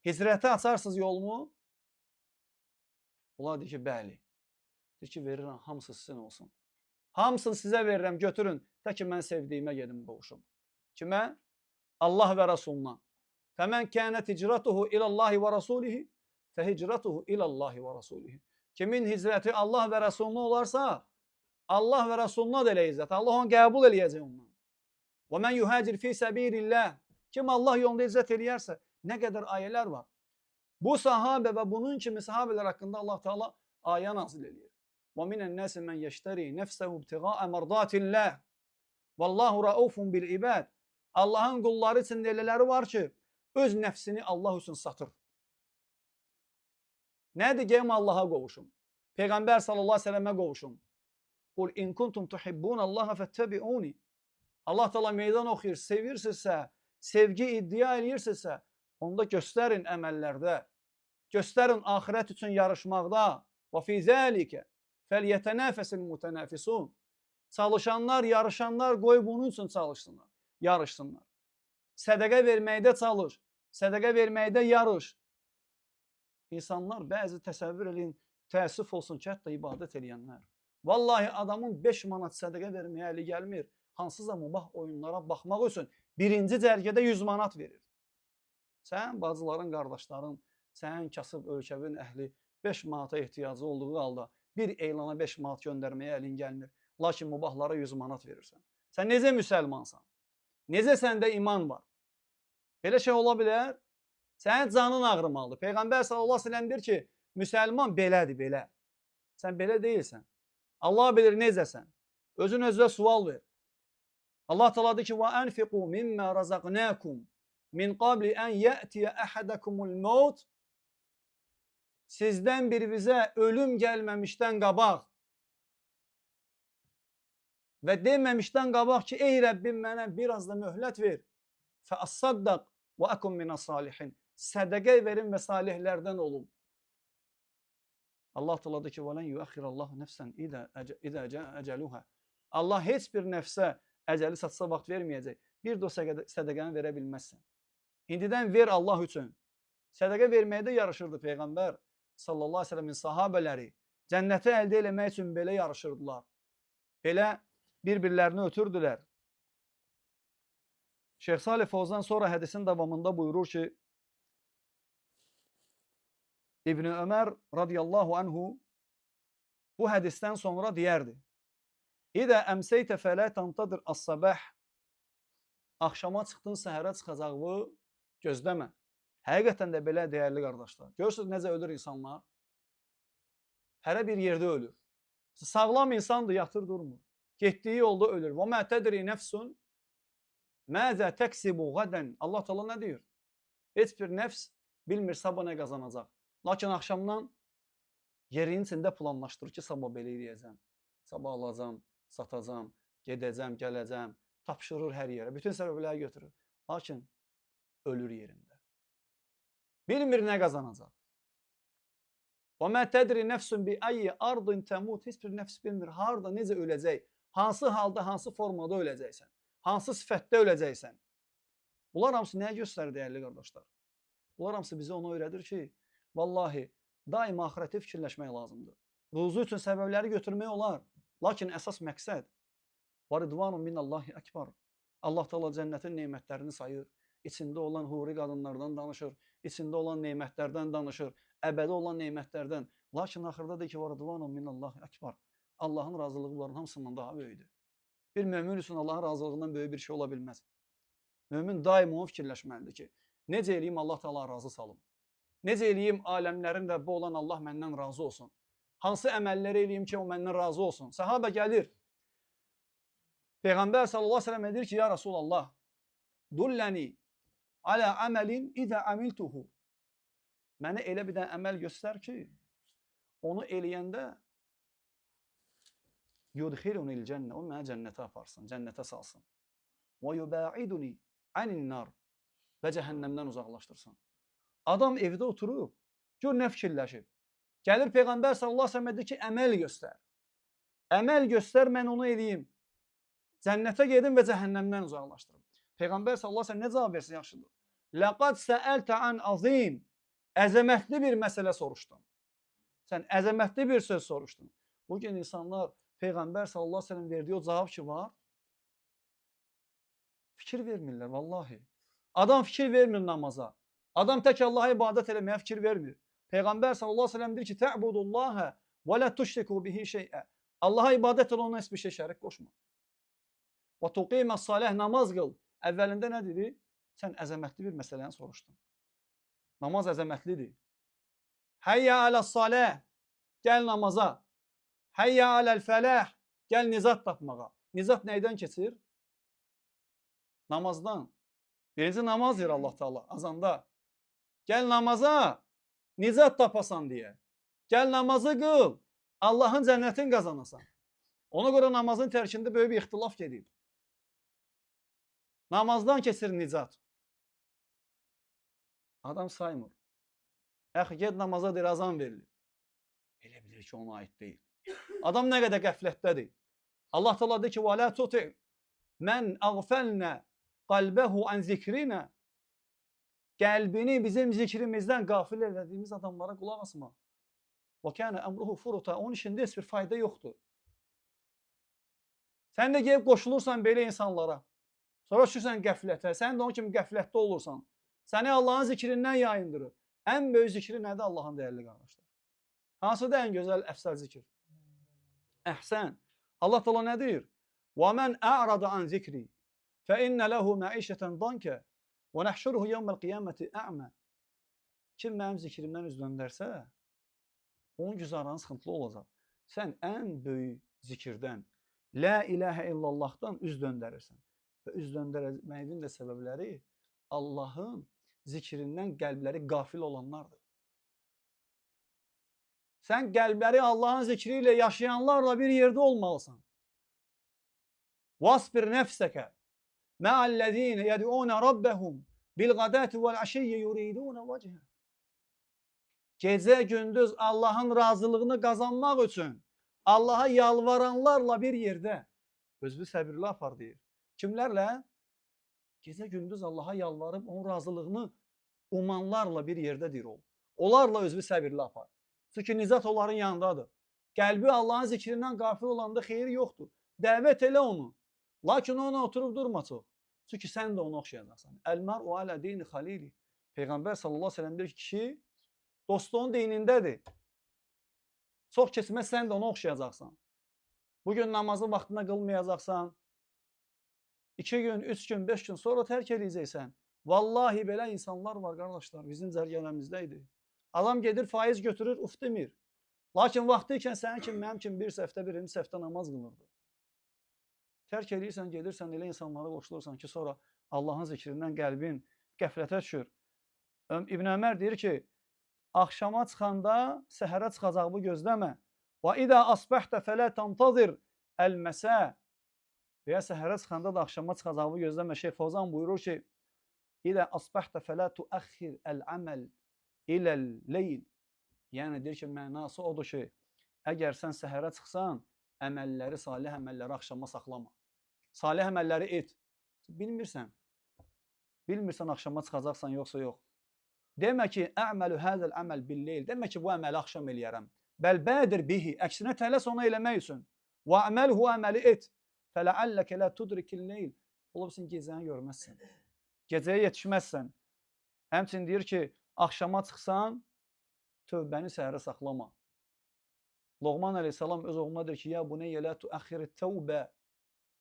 Hicrətə açarsınız yolumu. Onlar deyir ki, bəli. Deyir ki, verirəm, hamısı sizin olsun. Hamısını sizə verirəm, götürün. Də ki, mən sevdiyimə gedim qovuşum. Kimə? Allah və Rasuluna. Fəmən kənət hicratuhu ilallahi və rasulihi fəhicratuhu ilallahi və rasulihi. Kimin hicrəti Allah və Rasuluna olarsa, Allah və Rasuluna da elə izzət. Allah onu qəbul eləyəcək ondan. Və mən yuhacir fi səbirillah. Kim Allah yolunda izzət eləyərsə, nə qədər ayələr var. Bu sahabə və bunun kimi sahabələr haqqında Allah Teala ayə nazil eləyir. Və minən nəsi mən yeştəri nəfsəhu ibtiğaə mərdatillah. Vallahu raufun bil ibad. Allahın qulları üçün elələri var ki, öz nəfsini Allah üçün satır. Nədir? Gəlin Allaha qovuşum. Peyğəmbər sallallahu aleyhi ve sellemə qovuşum. Qul in kuntum tuhibbunallaha fəttəbi'uni. Allah Teala meydan oxuyur. Sevirsinizsə, sevgi iddia eləyirsinizsə, onda göstərin əməllərdə. Göstərin axirət üçün yarışmaqda. Və fi zəlikə fəlyətənəfəsil mütənəfisun. Çalışanlar, yarışanlar qoy bunun üçün çalışsınlar, yarışsınlar. Sədəqə verməkdə çalış, sədəqə verməkdə yarış. İnsanlar bəzi təsəvvür edin, təəssüf olsun ki, hətta ibadət eləyənlər. Vallahi adamın 5 manat sədəqə verməyə əli gəlmir, hansısa mübah oyunlara baxmaq üçün birinci cərgədə 100 manat verir. Sən bacıların, qardaşların, sənin kasıb ölkəvin əhli 5 manata ehtiyacı olduğu halda bir eylana 5 manat göndərməyə əlin gəlmir. Lakin mübahlara 100 manat verirsən. Sən necə müsəlmansan? Necə səndə iman var? Belə şey ola bilər. Sənin canın ağrımalıdır. Peyğəmbər sallallahu aleyhi ve sellem deyir ki, müsəlman belədir, belə. Sən belə deyilsən. Allah bilir necəsən. Özün özünə sual ver. Allah Teala deyir ki: "Və enfiqu mimma razaqnakum min qabli en ya'tiya ahadakumul maut." Sizdən birinizə ölüm gəlməmişdən qabaq və deməmişdən qabaq ki, ey Rəbbim mənə biraz da möhlət ver. Fəassaddaq və akum minas salihin. Sədaqə verin və salihlərdən olun. Allah Teala deyir ki: "Və len yuakhirallahu nefsen iza caa ajaluha." Allah heç bir nəfsə əcəli çatsa vaxt verməyəcək. Bir də o sədaqəni verə bilməzsən. İndidən ver Allah üçün. Sədaqə verməkdə yarışırdı Peyğəmbər sallallahu aleyhi ve sellemin sahabələri. Cənnəti əldə eləmək üçün belə yarışırdılar. Belə bir-birlərini ötürdülər. Şeyx Salih Fovzan sonra hədisin davamında buyurur ki, İbn Ömər radiyallahu anhu bu hədisdən sonra deyərdi: İdə əmseytə fələ tantadır as-sabah. Axşama çıxdın, səhərə çıxacağı gözləmə. Həqiqətən də belə dəyərli qardaşlar. Görürsünüz necə ölür insanlar? Hərə bir yerdə ölür. Sağlam insandır, yatır durmur. Getdiyi yolda ölür. Və mə tədri nəfsun məzə təksibu qadən. Allah Teala nə deyir? Heç bir nəfs bilmir sabah nə qazanacaq. Lakin axşamdan yerin içində planlaşdırır ki, sabah belə edəcəm. Sabah alacam, satacam, gedəcəm, gələcəm. Tapşırır hər yerə. Bütün səbəbləri götürür. Lakin ölür yerində. Bilmir nə qazanacaq. Və mə tədri nəfsun bi ayyi ardın təmut. Heç bir nəfs bilmir harda, necə öləcək. Hansı halda, hansı formada öləcəksən. Hansı sifətdə öləcəksən. Bunlar hamısı nəyə göstərir dəyərli qardaşlar? Bunlar hamısı bizə onu öyrədir ki, vallahi daima axirəti fikirləşmək lazımdır. Ruzu üçün səbəbləri götürmək olar. Lakin əsas məqsəd və ridvanun minallahi əkbar. Allah Teala cənnətin nemətlərini sayır. İçində olan huri qadınlardan danışır. İçində olan nemətlərdən danışır. Əbədi olan nemətlərdən. Lakin axırda deyir ki, və ridvanun minallahi əkbar. Allahın razılığı bunların hamısından daha böyükdür. Bir mömin üçün Allahın razılığından böyük bir şey ola bilməz. Mömin daima onu fikirləşməlidir ki, necə eləyim Allah Teala razı salım. Necə eləyim aləmlərin Rəbbi olan Allah məndən razı olsun. Hansı əməlləri eləyim ki, o məndən razı olsun. Səhabə gəlir. Peyğəmbər sallallahu aleyhi ve sellem deyir ki, ya Rasulallah, dulləni alə əməlin idə əmiltuhu. Mənə elə bir də əməl göstər ki, onu eləyəndə yudxilunil cənnə, o mənə cənnətə aparsın, cənnətə salsın. Və yubəiduni anin nar, və cəhənnəmdən uzaqlaşdırsın. Adam evdə oturub, gör nə fikirləşib. Gəlir Peyğəmbər sallallahu aleyhi ve sellem deyir ki, əməl göstər. Əməl göstər, mən onu eləyim. Cənnətə gedim və cəhənnəmdən uzaqlaşdırım. Peyğəmbər sallallahu aleyhi ve sellem nə cavab versin yaxşıdır? Ləqad səəltə an azim. Əzəmətli bir məsələ soruşdun. Sən əzəmətli bir söz soruşdun. Bugün insanlar Peyğəmbər sallallahu aleyhi ve sellem verdiyi o cavab ki var, fikir vermirlər vallahi. Adam fikir vermir namaza. Adam tək Allah'a ibadət eləməyə fikir vermir. Peyğəmbər sallallahu aleyhi ve sellem deyir ki, tə'budullaha və la tuşriku bihi şey'ə. Allah'a ibadət elə, ona heç bir şey şərik qoşma. Və tuqimə salih, namaz qıl. Əvvəlində nə dedi? Sən əzəmətli bir məsələni soruşdun. Namaz əzəmətlidir. Həyyə aləs-saləh, gəl namaza. Həyyə aləl-fələh, gəl nizat tapmağa. Nizat nəydən keçir? Namazdan. Birinci namaz deyir Allah Teala azanda. Gəl namaza, nizat tapasan deyə. Gəl namazı qıl, Allahın cənnətini qazanasan. Ona görə namazın tərkində böyük bir ixtilaf gedib. Namazdan keçir nicat. Adam saymır. Əxi, ged namaza deyir, azan verilir. Elə bilir ki, ona aid deyil. Adam nə qədər qəflətdədir. Allah Teala deyir ki, və lə tuti mən əğfəlnə qalbəhu an zikrinə. Qəlbini bizim zikrimizdən qafil edədiyimiz adamlara qulaq asma. Və kənə əmruhu furuta. Onun işində heç bir fayda yoxdur. Sən də gəlib qoşulursan belə insanlara. Sonra düşürsən qəflətə. Sən də onun kimi qəflətdə olursan. Səni Allahın zikrindən yayındırır. Ən böyük zikri nədir Allahın dəyərli qardaşlar? Hansıdır ən gözəl əfsəl zikir? Əhsən. Allah Teala nə deyir? Və mən a'rada an zikri fə innə ləhu məişətən dankə və nəhşuruhu yevməl qiyaməti ə'mə. Kim mənim zikrimdən üz döndərsə, onun güzəranı sıxıntılı olacaq. Sən ən böyük zikirdən, La ilahe illallahdan üz döndərirsən. Və üz döndərməyin də səbəbləri Allahın zikrindən qəlbləri qafil olanlardır. Sən qəlbləri Allahın zikri ilə yaşayanlarla bir yerdə olmalısan. Vasbir nəfsəkə mə'əl-ləzīne yəd'ûne rabbəhum bil-ğədəti vəl-əşiyyə yuridûne vəcihə. Gecə gündüz Allahın razılığını qazanmaq üçün Allaha yalvaranlarla bir yerdə özünü səbirli apar deyir. Kimlərlə? Gecə gündüz Allaha yalvarıb onun razılığını umanlarla bir yerdə deyir o. Onlarla özünü səbirli apar. Çünki nizat onların yanındadır. Qəlbi Allahın zikrindən qafil olanda xeyir yoxdur. Dəvət elə onu. Lakin ona oturub durma çox. Çünki sən də onu oxşayacaqsan. Əl-mər'u alə dini xalili. Peyğəmbər sallallahu aleyhi ve sellem deyir ki, kişi dostluğun dinindədir. Çox keçməz sən də onu oxşayacaqsan. Bugün namazı vaxtına qılmayacaqsan. 2 gün, 3 gün, 5 gün sonra tərk edəcəksən. Vallahi belə insanlar var qardaşlar. Bizim cərgələrimizdə idi. Adam gedir faiz götürür, uf demir. Lakin vaxtı ikən sənin kimi, mənim kimi bir səfdə, birinci səfdə namaz qılırdı. Tərk edirsən, gedirsən, elə insanlara qoşulursan ki, sonra Allahın zikrindən qəlbin qəflətə düşür. İbn Ömər deyir ki, axşama çıxanda səhərə çıxacağımı gözləmə. Və idə asbəhdə fələ tantazir əl-məsə. Və ya səhərə çıxanda da axşama çıxacağımı gözləmə. Şeyx Fozan buyurur ki, idə asbəhdə fələ tuəxir əl-əməl iləl-leyl. Yəni deyir ki, mənası odur ki, əgər sən səhərə çıxsan, əməlləri, salih əməlləri axşama saxlama. Salih əməlləri et. Bilmirsən axşama çıxacaqsan, yoxsa yox. Demə ki, ə'məlu həzəl əməl bil-leyl. Demə ki, bu əməli axşam eləyərəm. Bəl bədir bihi. Əksinə tələs onu eləmək üçün. Və əməlhu əməli et. Fələəlləkə lə tudrikil-leyl. Olubsun, gecəni görməzsən. Gecəyə yetişməzsən. Həmçin deyir ki, axşama çıxsan, tövbəni səhərə saxlama. Loğman əleyhissalam öz oğluna deyir ki, ya buneyyə lə tuəxiri təvbə.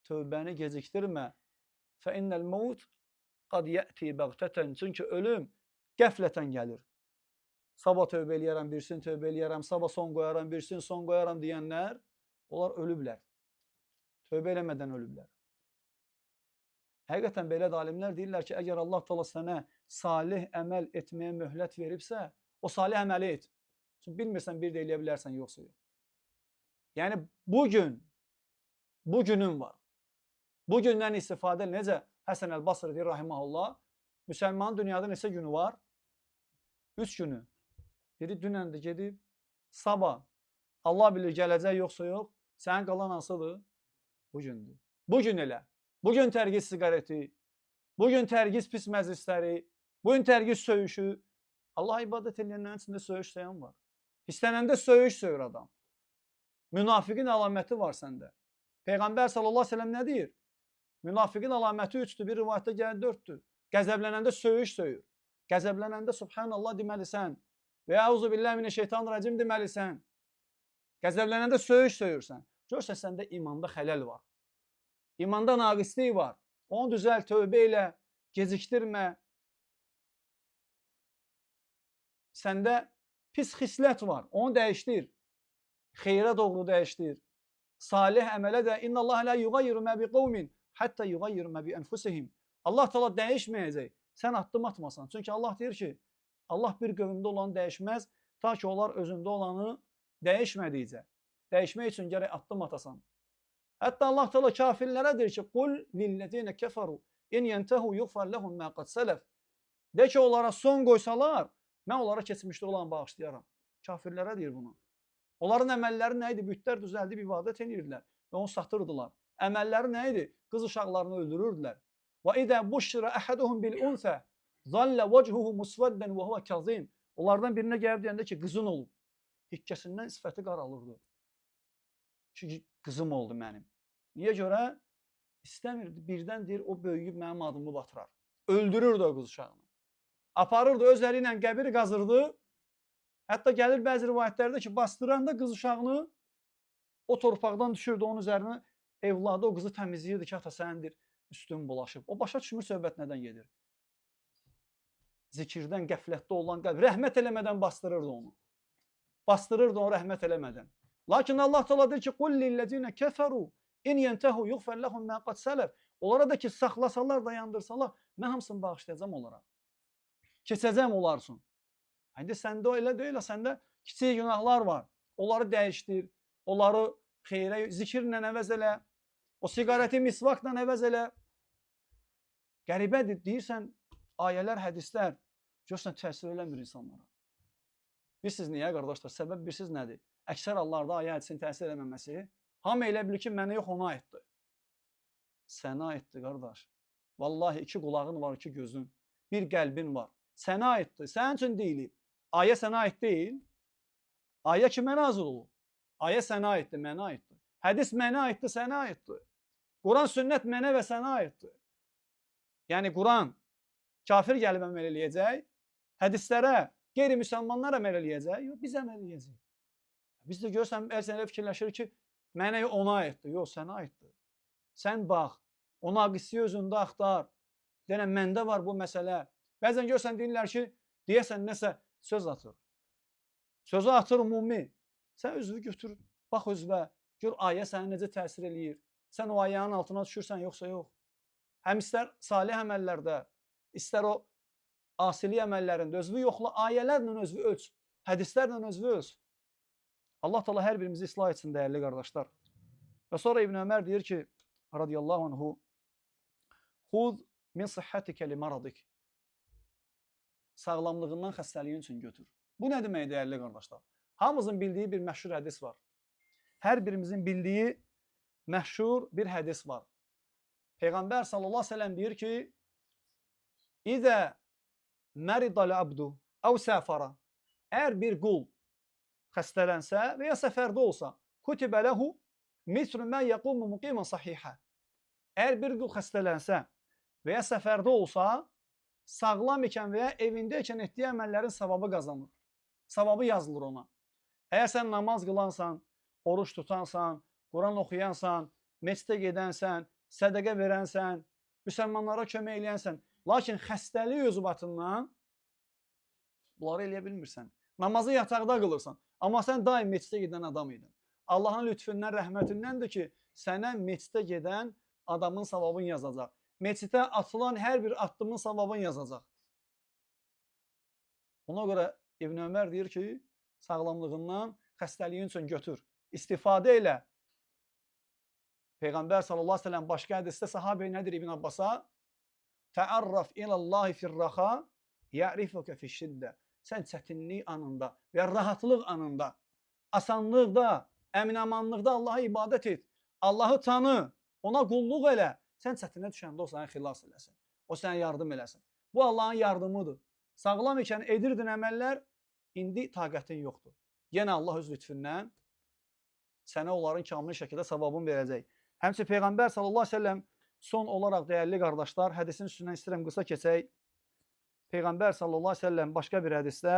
Tövbəni gecikdirmə. Fə innəl mevt qad yəti bəğtətən. Çünki ölüm qəflətən gəlir. Sabah tövbə eləyərəm, birsin tövbə eləyərəm, sabah son qoyaram, birsin son qoyaram deyənlər, onlar ölüblər. Tövbə eləmədən ölüblər. Həqiqətən belə də alimlər deyirlər ki, əgər Allah təala sənə salih əməl etməyə möhlət veribsə, o salih əməli et. Çünki bilmirsən, bir də eləyə bilərsən, yoxsa yox. Yəni, bugünün var. Bugündən istifadə necə? Həsən Əl-Basri deyir, rahiməhullah, müsəlmanın dünyada neçə günü var? 3 günü. Biri dünəndə gedib, sabah, Allah bilir gələcək yoxsa yox, sənin qalan hansıdır? Bugündür. Bugün elə. Bugün tərgiz siqareti, bugün tərgiz pis məclisləri, bugün tərgiz söyüşü. Allah ibadət edənlərin içində söyüş sayan var. İstənəndə söyüş söyür adam. Münafiqin əlaməti var səndə. Peyğəmbər sallallahu aleyhi ve sellem nə deyir? Münafiqin əlaməti 3'dür, bir rivayətdə gəlir 4'dür. Qəzəblənəndə söyüş söyür. Qəzəblənəndə subhanallah deməlisən. Və əuzu billahi mineşşeytanirracim deməlisən. Qəzəblənəndə söyüş söyürsən. Görsən səndə imanda xələl var. İmanda naqislik var. Onu düzəl, tövbə ilə, gecikdirmə. Səndə pis xislət var. Onu dəyişdir. Xeyrə doğru dəyişdir. Salih əmələ də innallaha la yugayyiru ma biqawmin hatta yugayyiru ma bi anfusihim. Allah təala dəyişməyəcək. Sən addım atmasan. Çünki Allah deyir ki, Allah bir qövmdə olanı dəyişməz, ta ki onlar özündə olanı dəyişmədikcə. Dəyişmək üçün gərək addım atasan. Hətta Allah təala kafirlərə deyir ki, qul lillezine keferu in yentehu yughfar lahum ma qad salaf. De ki, onlara son qoysalar, mən onlara keçmişdə olanı bağışlayaram. Kafirlərə deyir bunu. Onların əməlləri nə idi? Bütlər düzəldib ibadət edirdilər və onu satırdılar. Əməlləri nə idi? Qız uşaqlarını öldürürdülər. Və idə buşra ahaduhum bil unsa zalla vejhuhu muswaddan və huwa kazim. Onlardan birinə gəlib deyəndə ki, qızın olub. Hikkəsindən sifəti qaralırdı. Çünki qızım oldu mənim. Niyə görə? İstəmirdi. Birdən deyir, o böyüyüb mənim adımı batırar. Öldürürdü o qız uşağını. Aparırdı, öz əli ilə qəbir qazırdı. Hətta gəlir bəzi rivayətlərdə ki, bastıranda qız uşağını o torpaqdan düşürdü onun üzərinə, evladı o qızı təmizləyirdi ki, ata səndir, üstün bulaşıb. O başa düşmür söhbət nədən gedir. Zikirdən, qəflətdə olan qəlb, rəhmət eləmədən bastırırdı onu. Bastırırdı onu rəhmət eləmədən. Lakin Allah təala deyir ki, qul lillezine keferu İn yentehu yughfar lahum ma qad salaf. Onlara da ki saxlasalar, dayandırsalar, mən hamısını bağışlayacağam onlara. Keçəcəm olarsın. İndi səndə elə deyil, səndə kiçik günahlar var. Onları dəyişdir, onları xeyrə, zikirlə əvəz elə, o siqareti misvakla əvəz elə. Qəribədir, deyirsən, ayələr, hədislər, görürsən, təsir eləmir insanlara. Bilirsiniz niyə, qardaşlar? Səbəb bilirsiniz nədir? Əksər hallarda ayə hədisin təsir eləməməsi, hamı elə bilir ki, mənə yox, ona aiddir. Sənə aiddir, qardaş. Vallahi 2 qulağın var, 2 gözün, bir qəlbin var. Sənə aiddir, sənin üçün deyilib. Ayə sənə aid deyil. Ayə kimə nazil olur? Ayə sənə aiddir, mənə aiddir. Hədis mənə aiddir, sənə aiddir. Quran, sünnət mənə və sənə aiddir. Yəni, Quran kafir gəlib əməl eləyəcək, hədislərə, qeyri-müsəlmanlar əməl eləyəcək, yox, biz əməl eləyəcək. Biz də görürsən, elə fikirləşir ki, mənə ona aiddir, yox, sənə aiddir. Sən bax, o naqisi özündə axtar, deyən, məndə var bu məsələ. Bəzən görürsən, deyirlər ki, deyəsən nəsə söz atır. Sözü atır ümumi. Sən özünü götür, bax özünə, gör ayə səni necə təsir eləyir. Sən o ayənin altına düşürsən, yoxsa yox. Həm istər salih əməllərdə, istər o asili əməllərində özünü yoxla, ayələrlə özünü ölç, hədislərlə özünü ölç. Allah Teala hər birimizi islah etsin, dəyərli qardaşlar. Və sonra İbn Ömər deyir ki, radiyallahu anhu, xud min sihhatikə li maradik. Sağlamlığından xəstəliyin üçün götür. Bu nə demək, dəyərli qardaşlar? Hamımızın bildiyi bir məşhur hədis var. Hər birimizin bildiyi məşhur bir hədis var. Peyğəmbər sallallahu aleyhi ve sellem deyir ki, İzə məridəl abdu əv səfara. Əgər bir qul xəstələnsə və ya səfərdə olsa, kutibə ləhu misru mə yəqumu muqiman sahihə. Əgər bir qul xəstələnsə və ya səfərdə olsa, sağlam ikən və ya evində ikən etdiyi əməllərin savabı qazanır. Savabı yazılır ona. Əgər sən namaz qılansan, oruç tutansan, Quran oxuyansan, məscidə gedənsən, sədəqə verənsən, müsəlmanlara kömək eləyənsən, lakin xəstəlik özbatından bunları eləyə bilmirsən. Namazı yataqda qılırsan, amma sən daim məscidə gedən adam idin. Allahın lütfündən, rəhmətindəndir ki, sənə məscidə gedən adamın savabını yazacaq. Məscidə atılan hər bir addımın savabını yazacaq. Ona görə İbn Ömər deyir ki, sağlamlığından xəstəliyin üçün götür. İstifadə elə. Peyğəmbər sallallahu aleyhi ve sellem başqa hədisdə sahabə nədir İbn Abbasa? Təarraf ilallahi firraxa, ya'rifuka fiş-şiddə. Sən çətinlik anında və rahatlıq anında, asanlıqda, əminamanlıqda Allaha ibadət et. Allahı tanı, ona qulluq elə. Sən çətinə düşəndə o sənə xilas eləsin. O sənə yardım eləsin. Bu Allahın yardımıdır. Sağlam ikən edirdin əməllər, indi taqətin yoxdur. Yenə Allah öz lütfündən sənə onların kamil şəkildə savabını verəcək. Həmçinin Peyğəmbər sallallahu aleyhi ve sellem son olaraq dəyərli qardaşlar, hədisin üstündən istəyirəm qısa keçək. Peyğəmbər sallallahu aleyhi ve sellem başqa bir hədisdə,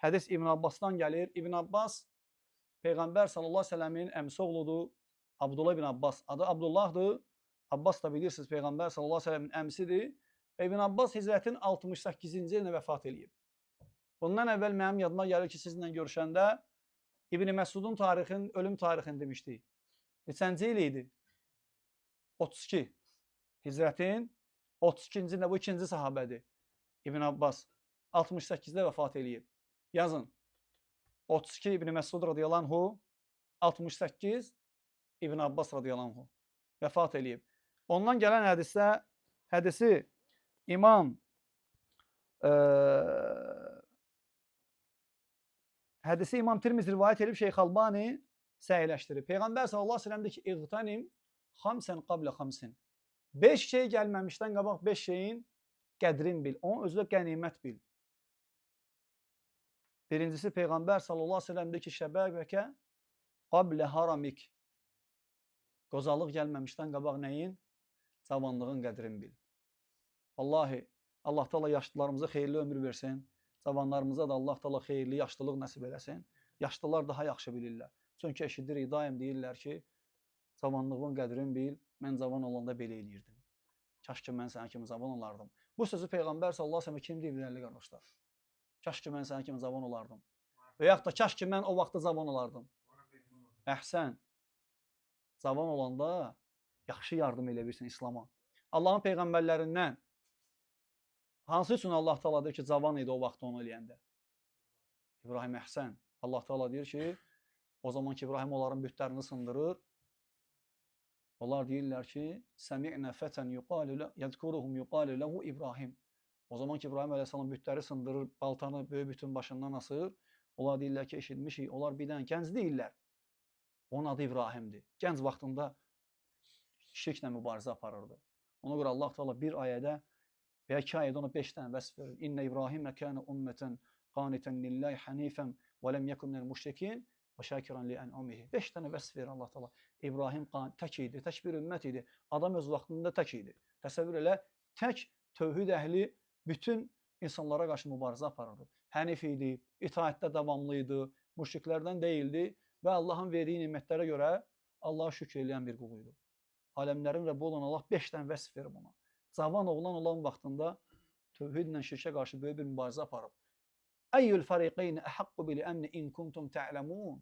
hədis İbn Abbasdan gəlir. İbn Abbas Peyğəmbər sallallahu aleyhi ve sellemin əmsi oğludur. Abdullah ibn Abbas. Adı Abdullahdır. Abbas da bilirsiniz Peyğəmbər sallallahu aleyhi ve sellemin əmsidir. İbn Abbas hicrətin 68-ci ilində vəfat eləyib. Bundan əvvəl mənim yadıma gəlir ki, sizinlə görüşəndə İbn Məsudun ölüm tarixini demişdik. Neçənci il idi? 32. Hicrətin 32-ci ilində bu ikinci sahabədir. İbn Abbas 68-də vəfat eləyib. Yazın. 32 İbn Məsud radiyallahu anhu, 68 İbn Abbas radiyallahu anhu vəfat eləyib. Ondan gələn hədisi İmam Tirmizi rivayət edib Şeyx Albani səhiləşdirib. Peyğəmbər sallallahu aleyhi ve sellem deyir ki, İğtanim xamsən qablə xamsin. 5 şey gəlməmişdən qabaq 5 şeyin qədrin bil. Onun özü də qənimət bil. Birincisi Peyğəmbər sallallahu aleyhi ve sellem deyir ki, şəbəbəkə qablə haramik. Qozalıq gəlməmişdən qabaq nəyin? Cavanlığın qədrin bil. Vallahi Allah Teala yaşlılarımıza xeyirli ömür versin. Cavanlarımıza da Allah Teala xeyirli yaşlılıq nəsib eləsin. Yaşlılar daha yaxşı bilirlər. Çünki eşidirik, daim deyirlər ki, cavanlığın qədrin bil, mən cavan olanda belə eləyirdim. Kaş ki, mən sənə kimi cavan olardım. Bu sözü Peyğəmbər sallallahu aleyhi ve sellem kim deyir, dəyərli qardaşlar? Kaş ki, mən sənə kimi cavan olardım. Və yaxud da kaş ki, mən o vaxtda cavan olardım. Əhsən. Cavan olanda yaxşı yardım elə bilsin İslama. Allahın peyğəmbərlərindən hansı üçün Allah Taala deyir ki, cavan idi o vaxt onu eləyəndə? İbrahim əhsən. Allah Taala deyir ki, o zaman ki İbrahim onların bütlərini sındırır. Onlar deyirlər ki, səmi'nə fətən yədkuruhum yuqalu ləhu İbrahim. O zaman ki İbrahim əleyhissalam bütləri sındırır, baltanı böyük bütün başından asır. Onlar deyirlər ki, eşitmişik. Onlar bir dənə gənc deyirlər. Onun adı İbrahimdir. Gənc vaxtında şirklə mübarizə aparırdı. Ona görə Allah Taala bir ayədə və 2 ayədə ona 5 dənə vəsf verir. İnnə İbrahimə kənə ümmətən qanitən lillahi hanifən və ləm yekun minəl müşrikin və şakiran li ən'umihi. 5 dənə vəsf verir Allah Taala. İbrahim tək idi, tək bir ümmət idi. Adam öz vaxtında tək idi. Təsəvvür elə, tək tövhid əhli bütün insanlara qarşı mübarizə aparırdı. Hənif idi, itaətdə davamlı idi, müşriklərdən deyildi və Allahın verdiyi nimətlərə görə Allaha şükür edən bir qul idi. Aləmlərin Rəbbi olan Allah 5 dənə vəsf verir ona. Cavan oğlan olan vaxtında tövhidlə şirkə qarşı böyük bir mübarizə aparıb. Əyyül fariqeyn əhəqqu bil əmni in kuntum ta'lamun.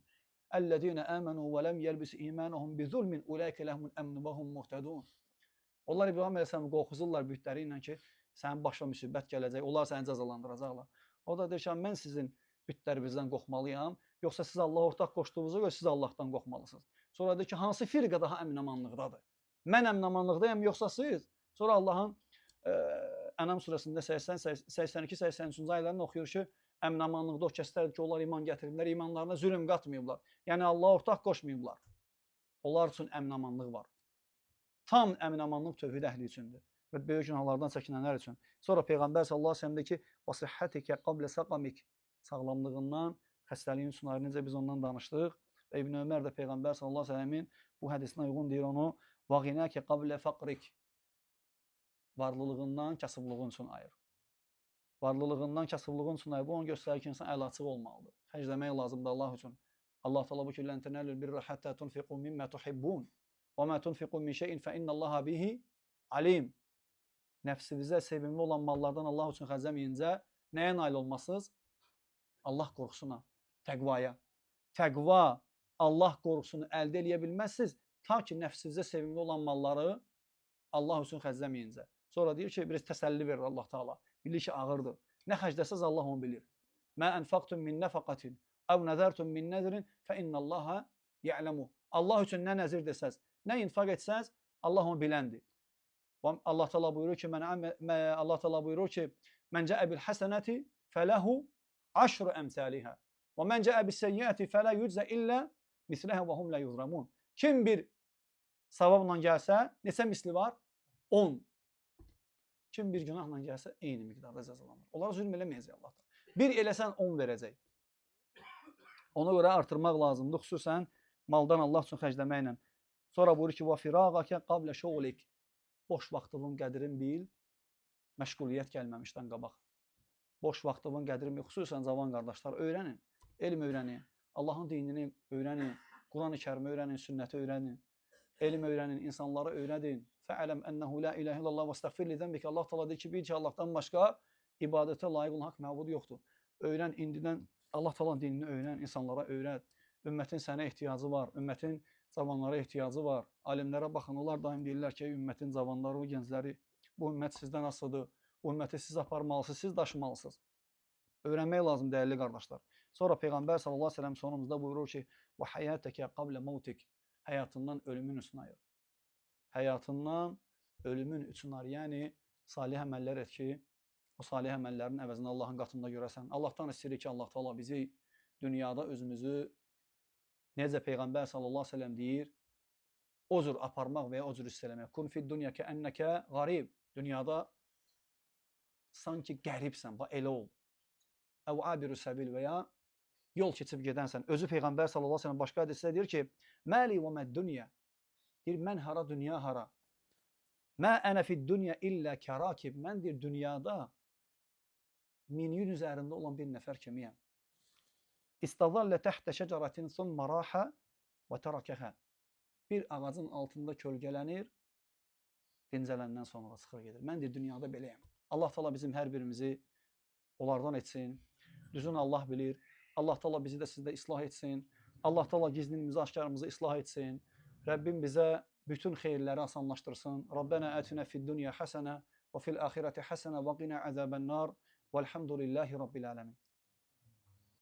Ellezina amanu və lem yelbisu imanuhum bi zulmin ulaika lehumul emnu və hum muhtedun. Onlar İbrahim əleyhissalamı qorxuzurlar bütləri ilə ki, sənin başına müsibət gələcək, onlar səni cəzalandıracaqlar. O da deyir ki, mən sizin bütlərinizdən qorxmalıyam, yoxsa siz Allah ortaq qoşduğunuza görə siz Allahdan qorxmalısınız. Sonra deyir ki, hansı firqə daha əmin-amanlıqdadır? Mən əmin-amanlıqdayam, yoxsa siz? Sonra Allahın Ənam surəsində 82-83-cü ayələrində oxuyur ki, əmin-amanlıqda o kəslərdir ki, onlar iman gətiriblər, imanlarına zülm qatmayıblar. Yəni Allah ortaq qoşmayıblar. Onlar üçün əmin-amanlıq var. Tam əmin-amanlıq tövhid əhli üçündür və böyük günahlardan çəkinənlər üçün. Sonra Peyğəmbər sallallahu əleyhi və səlləm deyir ki, "Vasihhatika qabla saqamik", sağlamlığından, xəstəliyin üçün ayrı necə biz ondan danışdıq. Və İbn Ömər də Peyğəmbər sallallahu əleyhi və səlləmin bu hədisinə uyğun deyir onu, "Və ghinaka qabla faqrik", varlılığından kasıblığın üçün ayır. Varlılığından kasıblığın üçün ayır. Bu onu göstərir ki, insan əl açıq olmalıdır. Xərcləmək lazımdır Allah üçün. Allah Teala bu ki, "Lən tenalul birra hatta tunfiqu mimma tuhibbun və ma tunfiqu min şey'in fe innallaha bihi alim." Nəfsinizə sevimli olan mallardan Allah üçün xərcləməyincə nəyə nail olmasınız? Allah qorxusuna, təqvaya. Təqva, Allah qorxusunu əldə edə bilməzsiniz, ta ki nəfsinizə sevimli olan malları Allah üçün xərcləməyincə. Sonra deyir ki, biraz təsəlli verir Allah Taala. Bilir ki, ağırdır. Nə xərcləsəz Allah onu bilir. Mə ənfaqtum min nəfaqatin əv nəzərtum min nəzrin fə innallaha ya'lemu. Allah üçün nə nəzir desəz, nə infaq etsəz, Allah onu biləndir. Allah Taala buyurur ki, Allah Taala buyurur ki, "Mən cəə bil həsənəti fələhu aşru əmsaliha və mən cəə bis seyyiəti fələ yuczə illə misləha və hum la yuzlamun." Kim bir savabla gəlsə, neçə misli var? 10. Kim bir günahla gəlsə, eyni miqdarda cəzalanır. Onlara zülm eləməyəcək Allah. Bir eləsən 10 verəcək. Ona görə artırmaq lazımdır, xüsusən maldan Allah üçün xərcləməklə. Sonra buyurur ki, "Və firağaka qabla şuğlik." Boş vaxtının qədrini bil, məşğuliyyət gəlməmişdən qabaq. Boş vaxtının qədrini bil, xüsusən cavan qardaşlar öyrənin, elm öyrənin, Allahın dinini öyrənin, Quran-ı Kərimi öyrənin, sünnəti öyrənin, elm öyrənin, insanları öyrədin. Fəələm ənəhu la ilahe illallah və estəğfir li zənbika. Allah Taala deyir ki, bil ki, Allahdan başqa ibadətə layiq olan haqq məbud yoxdur. Öyrən indidən Allah Taala'nın dinini öyrən, insanlara öyrət. Ümmətin sənə ehtiyacı var, ümmətin cavanlara ehtiyacı var. Alimlərə baxın, onlar daim deyirlər ki, ümmətin cavanları, gəncləri, bu ümmət sizdən asılıdır. Bu ümməti siz aparmalısınız, siz daşımalısınız. Öyrənmək lazım, dəyərli qardaşlar. Sonra Peyğəmbər sallallahu əleyhi və səlləm sonumuzda buyurur ki, "Və həyataka qabla mautik." Həyatından ölümün üçün ayır. Həyatından ölümün üçün ayır. Yəni salih əməllər et ki, o salih əməllərin əvəzini Allahın qatında görəsən. Allahdan istəyirik ki, Allah Taala bizi dünyada özümüzü necə Peyğəmbər sallallahu əleyhi və səlləm deyir, o cür aparmaq və ya o cür hiss eləmək. Kun fid dunya kəənnəkə qarib. Dünyada sanki qəribsən, bax elə ol. Əv abiru səbil və ya yol keçib gedənsən. Özü Peyğəmbər sallallahu əleyhi və səlləm başqa hədisdə deyir ki, "Məli və məd-dunya." Deyir, mən hara, dünya hara? "Mə ənə fid-dunya illə kərakib." Mən deyir, dünyada minyin üzərində olan bir nəfər kimiyəm. İstazallə təhtə şəcərətin summa raha və tərakəhə. Bir ağacın altında kölgələnir, dincələndən sonra çıxır gedir. Mən deyir, dünyada beləyəm. Allah Taala bizim hər birimizi onlardan etsin. Düzün Allah bilir. Allah Taala bizi də sizdə islah etsin. Allah Taala gizlimizi, aşkarımızı islah etsin. Rəbbim bizə bütün xeyirləri asanlaşdırsın. Rabbənə ətinə fid-dunya həsənə və fil-axirəti həsənə və qina əzəbən-nar. Vəlhamdülillahi rabbil alamin.